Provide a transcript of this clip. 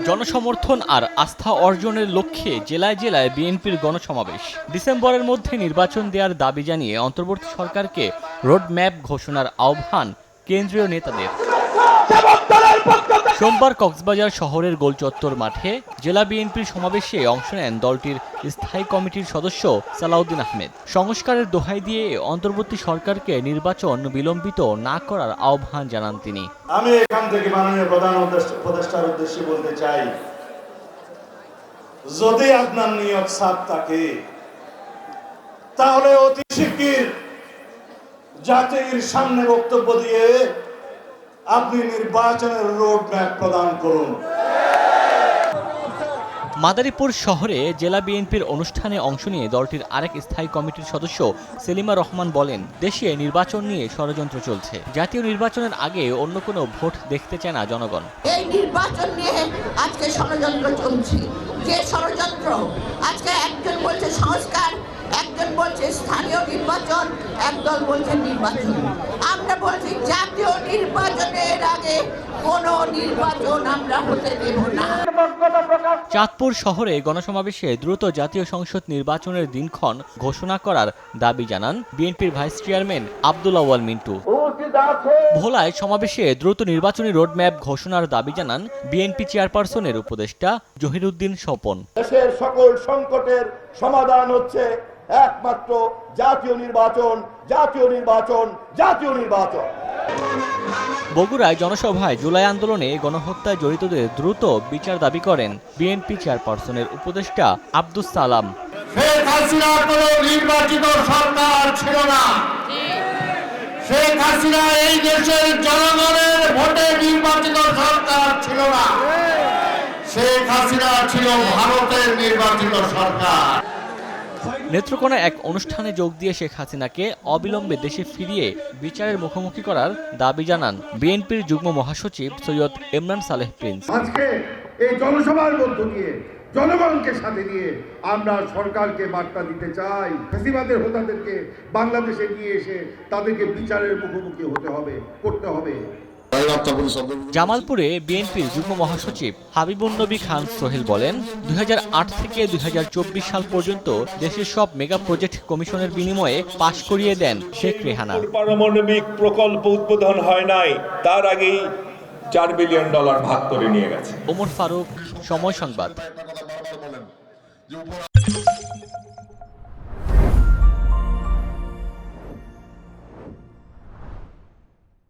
জনসমর্থন আর আস্থা অর্জনের লক্ষ্যে জেলায় জেলায় বিএনপির গণসমাবেশ। ডিসেম্বরের মধ্যে নির্বাচন দেওয়ার দাবি জানিয়ে অন্তর্বর্তী সরকারকে রোডম্যাপ ঘোষণার আহ্বান কেন্দ্রীয় নেতাদের। সোমবার কক্সবাজার শহরের গোলচত্বর মাঠে জেলা বিএনপির সমাবেশে অংশ নেন দলটির স্থায়ী কমিটির সদস্য সালাউদ্দিন আহমেদ। সংস্কারের দোহাই দিয়ে অন্তর্বর্তী সরকারকে নির্বাচন বিলম্বিত না করার আহ্বান জানান তিনি। আমি এখান থেকে মাননীয় প্রধান উপদেষ্টার উদ্দেশ্যে বলতে চাই, যদি আপনার নিয়ত সাফ থাকে তাহলে অতি শিগগির জাতির সামনে বক্তব্য দিয়ে আপনি নির্বাচনের রোড ম্যাপ প্রদান করুন। মাদারীপুর শহরে জেলা বিএনপির অনুষ্ঠানে অংশ নিয়ে দলটির আরেক স্থায়ী কমিটির সদস্য সেলিমা রহমান বলেন, দেশে নির্বাচন নিয়ে ষড়যন্ত্র চলছে। জাতীয় নির্বাচনের আগে অন্য কোনো ভোট দেখতে চায় না জনগণ। এই নির্বাচন নিয়ে আজকে ষড়যন্ত্র চলছে। যে ষড়যন্ত্র, আজকে একজন বলছে সংস্কার, একজন বলছে স্থানীয় নির্বাচন, একদল বলছে নির্বাচন। আমরা বলছি জাতীয় নির্বাচনের আগে কোনো নির্বাচন আমরা হতে দেব না। চাঁদপুর শহরে গণসমাবেশে দ্রুত জাতীয় সংসদ নির্বাচনের দিনক্ষণ ঘোষণা করার দাবি জানান বিএনপির ভাইস চেয়ারম্যান আব্দুল আউয়াল মিন্টু। ভোলায় সমাবেশে দ্রুত নির্বাচনী রোডম্যাপ ঘোষণার দাবি জানান বিএনপি চেয়ারপারসনের উপদেষ্টা জহিরুদ্দিন স্বপন। দেশের সকল সংকটের সমাধান হচ্ছে একমাত্র জাতীয় নির্বাচন, জাতীয় নির্বাচন, জাতীয় নির্বাচন। বগুড়ায় জনসভায় জুলাই আন্দোলনে গণহত্যায় জড়িতদের দ্রুত বিচার দাবি করেন বিএনপি চেয়ারপারসনের উপদেষ্টা আব্দুস সালাম। শেখ হাসিনা কোনো নির্বাচিত সরকার ছিল না। শেখ হাসিনা এই দেশের জনগণের ভোটে নির্বাচিত সরকার ছিল না। শেখ হাসিনা ছিল ভারতের নির্বাচিত সরকার। নেত্রকোনায় এক অনুষ্ঠানে যোগ দিয়ে শেখ হাসিনাকে অবিলম্বে দেশে ফিরিয়ে বিচারের মুখোমুখি করার দাবি জানান বিএনপির যুগ্ম মহাসচিব সৈয়দ ইমরান সালেহ প্রিন্স। আজকে এই জনসভার মধ্য দিয়ে জনগণকে সাথে নিয়ে আমরা সরকারকে বার্তা দিতে চাই, ফ্যাসিবাদের হোতাদেরকে বাংলাদেশে নিয়ে এসে তাদেরকে বিচারের মুখোমুখি করতে হবে। জামালপুরে বিএনপির যুগ্ম মহাসচিব হাবিবুন নবী খান সোহেল বলেন, 2008 থেকে 2024 সাল পর্যন্ত দেশের সব মেগা প্রজেক্ট কমিশনের বিনিময়ে পাশ করিয়ে দেন শেখ রেহানা। পারমাণবিক প্রকল্প উদ্বোধন হয় নাই, তার আগেই $4 বিলিয়ন ভাগ করে নিয়ে গেছে। ওমর ফারুক, সময় সংবাদ।